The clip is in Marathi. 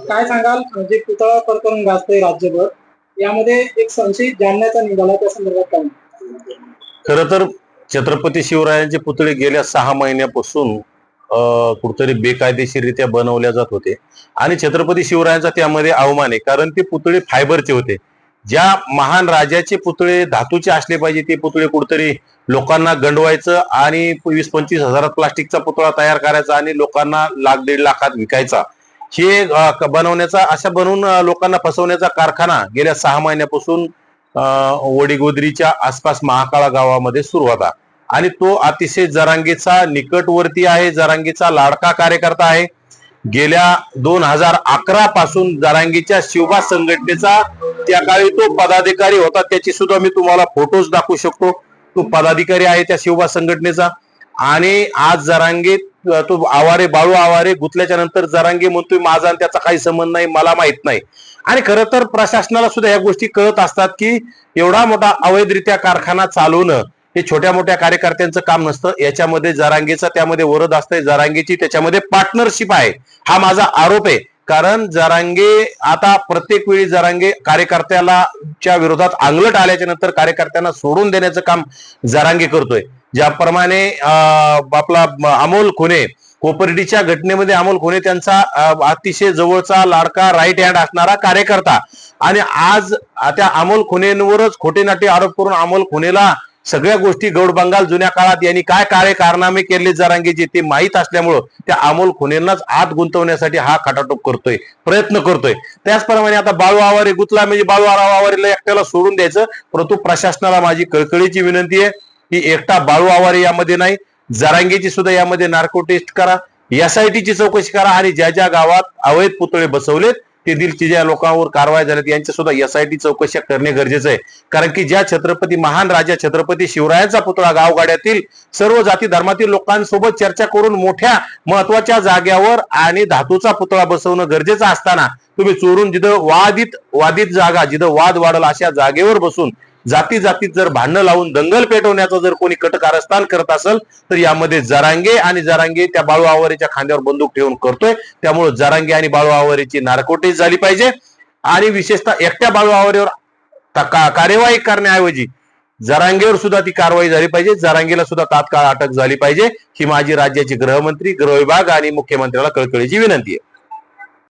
काय सांगाल, म्हणजे पुतळा प्रकरण गाजतंय राज्यभर, यामध्ये एक संशयित जालन्याचा निघाला, त्या संदर्भात काय? खरं तर छत्रपती शिवरायांचे पुतळे गेल्या 6 महिन्यापासून कुठतरी बेकायदेशीररित्या बनवल्या जात होते आणि छत्रपती शिवरायांचा त्यामध्ये अवमान आहे, कारण ते पुतळे फायबरचे होते. ज्या महान राजाचे पुतळे धातूचे असले पाहिजे ते पुतळे कुठतरी लोकांना गंडवायचं आणि 20-25 हजारात प्लास्टिकचा पुतळा तयार करायचा आणि लोकांना 1-1.5 लाखात विकायचा, हे बनवण्याचा, अशा बनवून लोकांना फसवण्याचा कारखाना गेल्या 6 महिन्यापासून वडीगोद्रीच्या आसपास महाकाळा गावामध्ये सुरू होता आणि तो अतिशय जरांगेचा निकटवर्ती आहे, जरांगेचा लाडका कार्यकर्ता आहे. गेल्या 2011 पासून जरांगेच्या शिवबा संघटनेचा त्या काळी तो पदाधिकारी होता, त्याची सुद्धा मी तुम्हाला फोटोज दाखवू शकतो. तो पदाधिकारी आहे त्या शिवबा संघटनेचा आणि आज जरांगे तो आवारे, बाळू आवारे गुतल्याच्या नंतर जरांगे म्हणतोय माझा आणि त्याचा काही संबंध नाही, मला माहित नाही. आणि खरं तर प्रशासनाला सुद्धा या गोष्टी कळत असतात की एवढा मोठा अवैधरित्या कारखाना चालवणं हे छोट्या मोठ्या कार्यकर्त्यांचं काम नसतं. याच्यामध्ये जरांगेचा त्यामध्ये वरद असतंय, जरांगेची त्याच्यामध्ये पार्टनरशिप आहे, हा माझा आरोप आहे. कारण जरांगे आता प्रत्येक वेळी जरांगे कार्यकर्त्याला च्या विरोधात अंगलट आल्याच्या नंतर कार्यकर्त्यांना सोडून देण्याचं काम जरांगे करतोय. ज्याप्रमाणे आपला अमोल खुने, कोपर्डीच्या घटनेमध्ये अमोल खुने त्यांचा अतिशय जवळचा लाडका राईट हँड असणारा कार्यकर्ता, आणि आज त्या अमोल खुनेंवरच खोटे नाटे आरोप करून अमोल खुनेला सगळ्या गोष्टी गौड बंगाल जुन्या काळात यांनी काय कार्य कारनामे केले जरांगेचे ते माहीत असल्यामुळं त्या अमोल खुनेंनाच आत गुंतवण्यासाठी हा खटाटोप करतोय, प्रयत्न करतोय. त्याचप्रमाणे आता बाळू आवारे गुतला म्हणजे बाळू आवारेला एकट्याला सोडून द्यायचं, परंतु प्रशासनाला माझी कळकळीची विनंती आहे की एकटा बाळू आवारे यामध्ये नाही, जरांगेची सुद्धा यामध्ये नार्को टेस्ट करा, एसआयटीची चौकशी करा आणि ज्या ज्या गावात अवैध पुतळे बसवलेत तेथील ज्या लोकांवर कारवाई झाल्यात यांच्या सुद्धा एसआयटी चौकशी करणे गरजेचं आहे. कारण की ज्या छत्रपती महान राजा छत्रपती शिवरायांचा पुतळा गावगाड्यातील सर्व जाती धर्मातील लोकांसोबत चर्चा करून मोठ्या महत्वाच्या जाग्यावर आणि धातूचा पुतळा बसवणं गरजेचं असताना तुम्ही चोरून जिथं वादित जागा, जिथं वाद वाढल अशा जागेवर बसून जाती जातीत जर भांडणं लावून दंगल पेटवण्याचं जर कोणी कटकारस्थान करत असेल तर यामध्ये जरांगे त्या बाळू आवारेच्या खांद्यावर बंदूक ठेवून करतोय. त्यामुळे जरांगे आणि बाळू आवारेची नार्कोटेज झाली पाहिजे आणि विशेषतः एकट्या बाळू आवारेवर कार्यवाही करण्याऐवजी जरांगेवर सुद्धा ती कारवाई झाली पाहिजे, जरांगेला सुद्धा तात्काळ अटक झाली पाहिजे, ही माझी राज्याचे गृहमंत्री, गृह विभाग आणि मुख्यमंत्र्याला कळकळीची विनंती आहे.